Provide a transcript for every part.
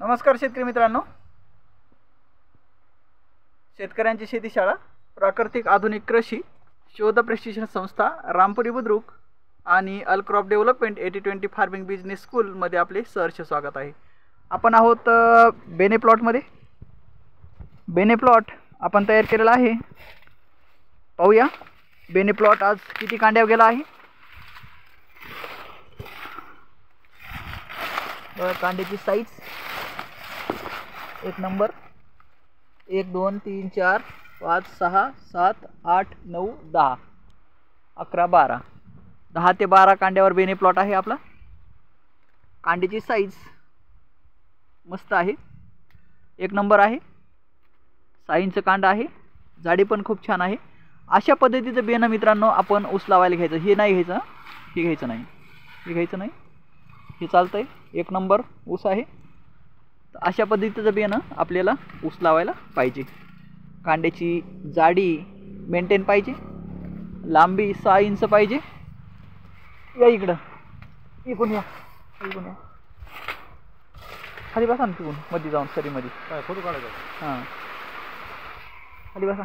नमस्कार शेतकरी मित्रांनो, शेतकऱ्यांची शेती शाळा प्राकृतिक आधुनिक कृषी शोध प्रशिक्षण संस्था रामपुरी बुद्रुक आणि अल क्रॉप डेव्हलपमेंट 80-20 फार्मिंग बिझनेस स्कूलमध्ये आपले सहर्ष स्वागत आहे। आपण आहोत बेने प्लॉटमध्ये। बेने प्लॉट आपण तयार केलेला आहे। पाहूया बेने प्लॉट आज किती कांड्यावर गेला आहे। कांड्याची साईज एक नंबर 1 2 3 4 5 6 7 8 9 10 11 12 10 ते 12 कांड्यावर बेने प्लॉट आहे आपला। कांड्याची साईज मस्त आहे, एक नंबर आहे। 6 इंच कांड आहे, जाडी पण खूप छान आहे। अशा पद्धतीचं बेन मित्रांनो आपण ऊस लावायला घ्यायचं। हे नाही घ्यायचं, हे घ्यायचं नाही, हे घ्यायचं नाही, हे चालतंय, एक नंबर ऊस आहे। अशा पद्धतीचं बेन आपल्याला ऊस लावायला पाहिजे। कांड्याची जाडी मेंटेन पाहिजे, लांबी 6 इंच पाहिजे। या इकडं, इकडून या, इकडून या, खाली बसा ना, तिकडून मध्ये जाऊन सरीमध्ये काय फोटो काढायचा। हां, खाली बसा।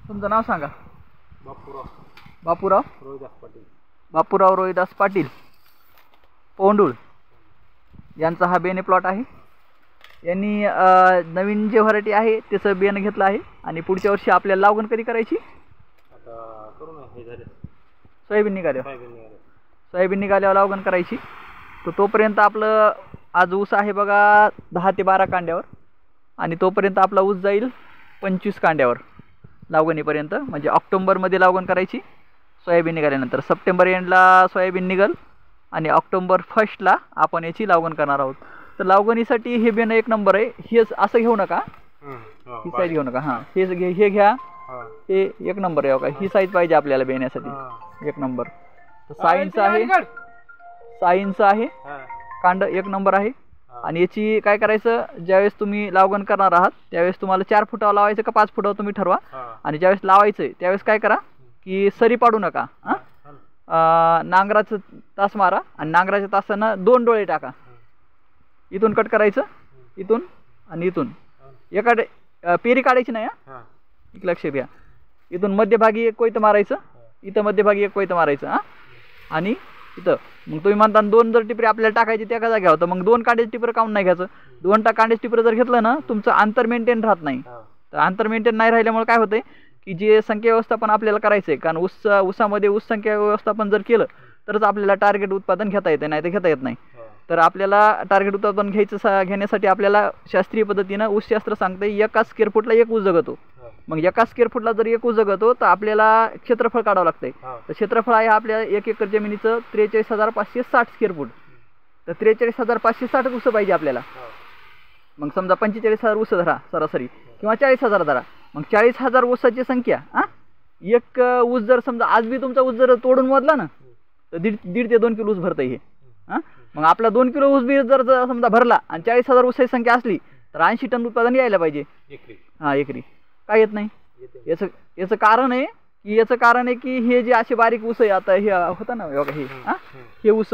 तुमचं नाव सांगा। बापूराव रोहिदास पाटील। बापूराव रोहिदास पाटील पोंडूळ यांचा हा बेने प्लॉट आहे। यांनी नवीन जे व्हरायटी आहे त्याचं बियाणं घेतलं आहे आणि पुढच्या वर्षी आपल्याला लागवड कधी करायची? आता करू ना, हे झाले सोयाबीन निघाल्यावर लागवड करायची। तर तोपर्यंत आपलं आज ऊस आहे बघा 10 ते 12 कांड्यावर आणि तोपर्यंत आपला ऊस जाईल 25 कांड्यावर लागवणीपर्यंत। म्हणजे ऑक्टोबरमध्ये लागवड करायची सोयाबीन निघाल्यानंतर। सप्टेंबर एंडला सोयाबीन निघल आणि ऑक्टोबर 1ला आपण याची लागवड करणार आहोत। तर लागवणीसाठी हे बेन एक नंबर आहे। हे असं घेऊ नका, ही साईज घेऊ नका। हां, हे घ्या, हे एक नंबर आहे बघा। ही साईज पाहिजे आपल्याला बेण्यासाठी, एक नंबर। 6 इंच आहे, 6 इंच आहे कांड, एक नंबर आहे। आणि याची काय करायचं, ज्यावेळेस तुम्ही लागवड करणार आहात त्यावेळेस तुम्हाला 4 फुटावर लावायचं का 5 फुटावर तुम्ही ठरवा। आणि ज्यावेळेस लावायचं आहे त्यावेळेस काय करा की सरी पाडू नका। नांगराचं तास मारा आणि नांगराच्या तासानं 2 डोळे टाका। इथून कट करायचं, इथून आणि इथून एका पेरी काढायची नाही। एक लक्ष द्या, इथून मध्यभागी एक कोयतं मारायचं, इथं मध्यभागी एक कोयतं मारायचं। आणि इथं मग तुम्ही म्हणता 2 जर टिपरे आपल्याला टाकायची त्या जागी होतं, मग 2 कांड्याचे टिपरं काऊन नाही घ्यायचं? 2 कांड्याचे टिपरं जर घेतलं ना तुमचं अंतर मेंटेन राहत नाही। तर अंतर मेंटेन नाही राहिल्यामुळे काय होतंय की जे संख्या व्यवस्थापन आपल्याला करायचं आहे, कारण ऊसामध्ये ऊस संख्या व्यवस्थापन जर केलं तरच आपल्याला टार्गेट उत्पादन घेता येते, नाही तर घेता येत नाही। तर आपल्याला टार्गेट उत्पादन घेण्यासाठी आपल्याला शास्त्रीय पद्धतीनं ऊसशास्त्र सांगते 1 स्क्वेअर फुटला 1 ऊस जगतो। मग 1 स्क्वेअर फुटला जर 1 ऊस जगतो तर आपल्याला क्षेत्रफळ काढावं लागतंय। तर क्षेत्रफळ आहे आपल्या 1 एकर जमिनीचं 43,560 स्क्वेअर फूट। तर 43,560 ऊस पाहिजे आपल्याला। मग समजा 45,000 ऊस धरा सरासरी, किंवा 40,000 धरा। मग 40,000 ऊसाची संख्या, एक ऊस जर समजा आज बी तुमचा ऊस जर तोडून मोजला ना तर 1.5 ते 2 किलो ऊस भरतं हे। मग आपला 2 किलो ऊस बी जर समजा भरला आणि 40,000 ऊसाची संख्या असली तर 80 टन उत्पादन यायला पाहिजे एकरी। काय येत नाही? याचं कारण आहे की हे जे असे बारीक ऊस आहे, आता हे होतं ना बघा, हे ऊस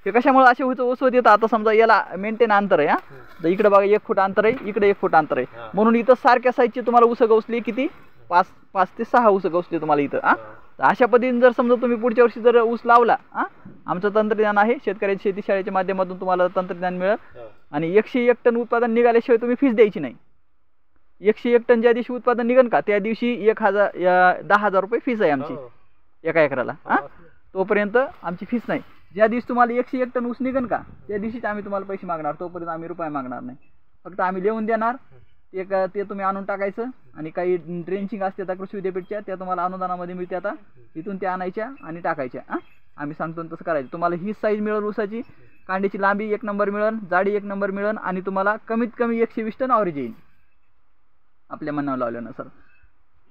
हे कशामुळे असे ऊस होत येतात? आता समजा याला मेंटेन अंतर आहे, तर इकडे बघा 1 फूट अंतर आहे, इकडे 1 फूट अंतर आहे, म्हणून इथं सारख्या साईजची तुम्हाला ऊस गवसली किती? 5 ते 6 ऊस गवसले तुम्हाला इथं। तर अशा पद्धतीने जर समजा तुम्ही पुढच्या वर्षी जर ऊस लावला, आमचं तंत्रज्ञान आहे शेतकऱ्याची शेती शाळेच्या माध्यमातून तुम्हाला तंत्रज्ञान मिळेल। आणि 101 टन उत्पादन निघाल्याशिवाय तुम्ही फीस द्यायची नाही। 101 टन ज्या दिवशी उत्पादन निघन का त्या दिवशी 10,000 रुपये फीस आहे आमची एका एकराला। तोपर्यंत आमची फीस नाही। ज्या दिवशी तुम्हाला 101 टन ऊस निघन का त्या दिवशीच आम्ही तुम्हाला पैसे मागणार, तोपर्यंत आम्ही रुपये मागणार नाही। फक्त आम्ही लिहून देणार, ते तुम्ही आणून टाकायचं। आणि काही ट्रेंचिंग असते आता कृषी विद्यापीठच्या, त्या तुम्हाला अनुदानामध्ये मिळते, आता तिथून त्या आणायच्या आणि टाकायच्या। आम्ही सांगतो तसं करायचं। तुम्हाला ही साईज मिळेल ऊसाची, कांड्याची लांबी 1 नंबर मिळेल, जाडी 1 नंबर मिळेल आणि तुम्हाला कमीत कमी 120 टन ॲव्हरेज येईल आपल्या मनावर लावल्यानुसार।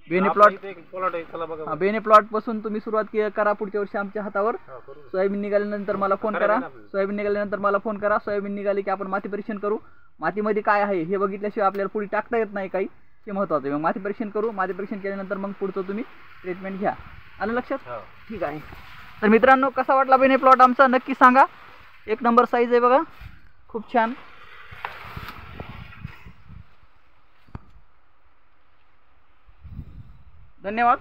बेने प्लॉट पासून तुम्ही सुरुवात करा। पुढच्या वर्षी आमच्या हातावर सोयाबीन निघाल्यानंतर मला फोन करा। सोयाबीन निघाली की आपण माती परीक्षण करू। मातीमध्ये काय आहे हे बघितल्याशिवाय आपल्याला पुढे टाकता येत नाही काही। हे महत्त्वाचं आहे. मग माती परीक्षण करू, माती परीक्षण केल्यानंतर मग पुढचं तुम्ही ट्रीटमेंट घ्या. आलं लक्षात? हो. ठीक आहे. तर मित्रांनो, कसा वाटला बेने प्लॉट आमचा नक्की सांगा. 1 नंबर साईज आहे बघा, खूप छान. धन्यवाद.